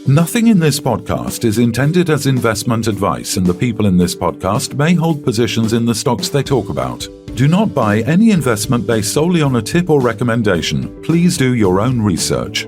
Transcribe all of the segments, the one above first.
Nothing in this podcast is intended as investment advice, and the people in this podcast may hold positions in the stocks they talk about. Do not buy any investment based solely on a tip or recommendation. Please do your own research.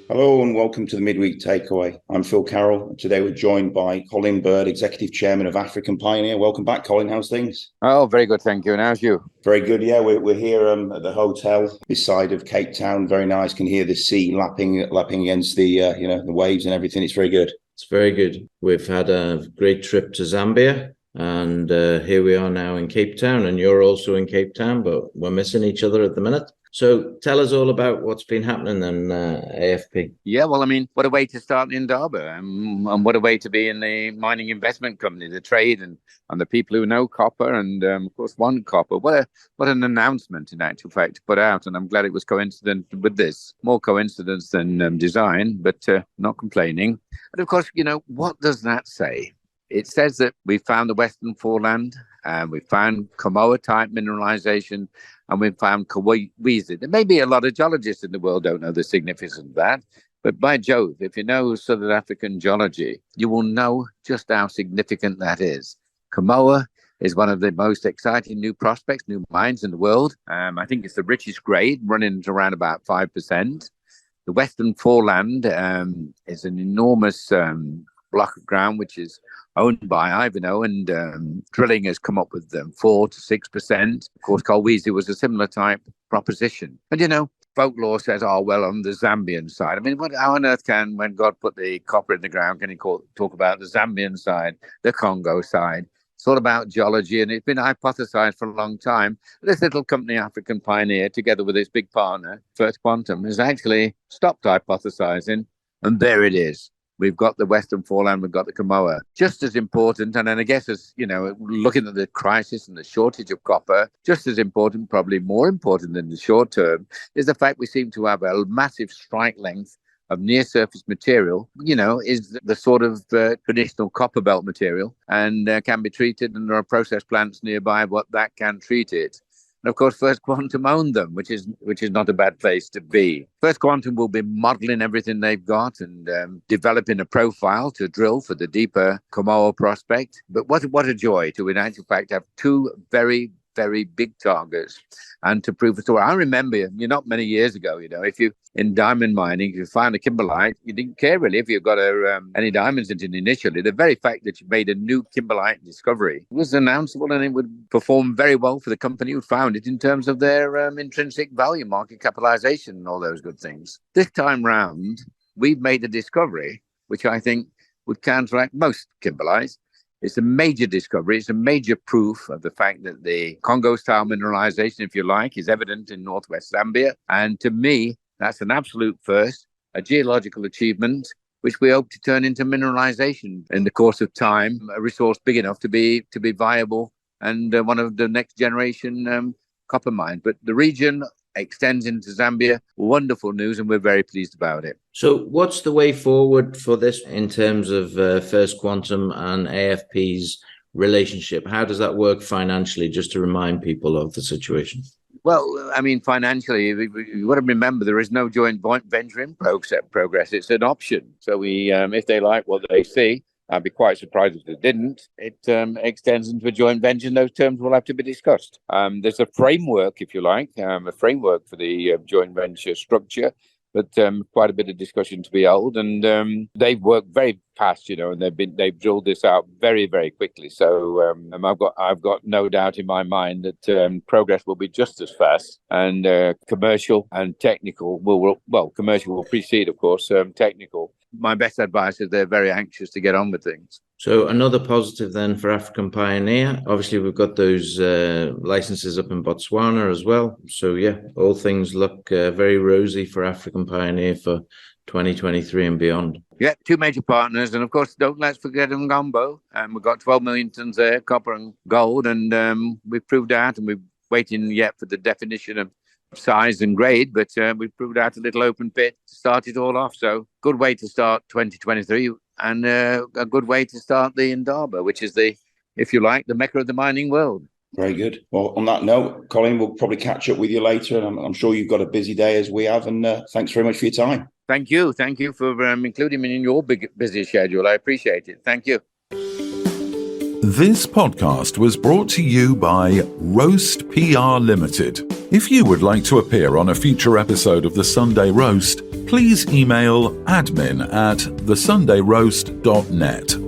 Hello and welcome to the Midweek Takeaway. I'm Phil Carroll, and today we're joined by Colin Bird, Executive Chairman of African Pioneer. Welcome back, Colin. How's things? Oh, very good, thank you. And how's you? Very good. Yeah, we're here at the hotel this side of Cape Town. Very nice. Can hear the sea lapping against the the waves and everything. It's very good. It's very good. We've had a great trip to Zambia, and here we are now in Cape Town, and you're also in Cape Town, but we're missing each other at the minute. So tell us all about what's been happening then, AFP. Yeah, well, I mean, what a way to start in Indaba, and what a way to be in the mining investment company, the trade and the people who know copper and, of course, want copper. What an announcement, in actual fact, to put out. And I'm glad it was coincident with this. More coincidence than design, but not complaining. And, of course, what does that say? It says that we found the Western Foreland, and we found Kamoa-type mineralization, and we found Kawezi. There may be a lot of geologists in the world don't know the significance of that, but by Jove, if you know Southern African geology, you will know just how significant that is. Kamoa is one of the most exciting new prospects, new mines in the world. I think it's the richest grade, running at around about 5%. The Western Foreland is an enormous block of ground, which is owned by Ivanhoe, and drilling has come up with 4 to 6%. Of course, Kawezi was a similar type proposition. And, folklore says, on the Zambian side. I mean, how on earth when God put the copper in the ground, can he talk about the Zambian side, the Congo side? It's all about geology, and it's been hypothesized for a long time. This little company, African Pioneer, together with its big partner, First Quantum, has actually stopped hypothesizing, and there it is. We've got the Western Foreland, we've got the Kamoa. Just as important, and then I guess as, looking at the crisis and the shortage of copper, just as important, probably more important than the short term, is the fact we seem to have a massive strike length of near-surface material, is the sort of traditional copperbelt material, and can be treated, and there are process plants nearby that can treat it. And of course, First Quantum owned them, which is not a bad place to be. First Quantum will be modeling everything they've got and developing a profile to drill for the deeper Kamoa prospect. But what a joy to, in actual fact, have two very, very big targets and to prove a story. I remember, not many years ago, if you, in diamond mining, if you found a kimberlite, you didn't care really if you got any diamonds in it initially. The very fact that you made a new kimberlite discovery was announceable, and it would perform very well for the company who found it in terms of their intrinsic value, market capitalization, and all those good things. This time round, we've made a discovery, which I think would counteract most kimberlites. It's a major discovery. It's a major proof of the fact that the Congo-style mineralization, if you like, is evident in northwest Zambia. And to me, that's an absolute first, a geological achievement, which we hope to turn into mineralization in the course of time, a resource big enough to be viable and one of the next generation copper mines. But the region extends into Zambia. Wonderful news, and we're very pleased about it. So what's the way forward for this in terms of First Quantum and AFP's relationship? How does that work financially, just to remind people of the situation? Well, I mean, financially, you got to remember there is no joint venture in progress. It's an option. So we, if they like what they see, I'd be quite surprised if they didn't. It extends into a joint venture, and those terms will have to be discussed. There's a framework, if you like, a framework for the joint venture structure, but quite a bit of discussion to be held. And they've worked very fast, and they've drilled this out very, very quickly. So I've got no doubt in my mind that progress will be just as fast, and commercial and technical commercial will precede, of course, technical. My best advice is they're very anxious to get on with things. So another positive then for African Pioneer. Obviously, we've got those licenses up in Botswana as well. So yeah, all things look very rosy for African Pioneer for 2023 and beyond. Yeah, two major partners. And of course, let's forget Ngombo. We've got 12 million tons there, copper and gold. And we've proved out, and we're waiting yet for the definition of size and grade, but we've proved out a little open pit to start it all off. So good way to start 2023, and a good way to start the Indaba, which is the, if you like, the mecca of the mining world. Very good. Well, on that note, Colin, we'll probably catch up with you later, and I'm sure you've got a busy day as we have, and thanks very much for your time. Thank you for including me in your busy schedule. I appreciate it. Thank you. This podcast was brought to you by Roast PR Limited. If you would like to appear on a future episode of The Sunday Roast, please email admin@thesundayroast.net.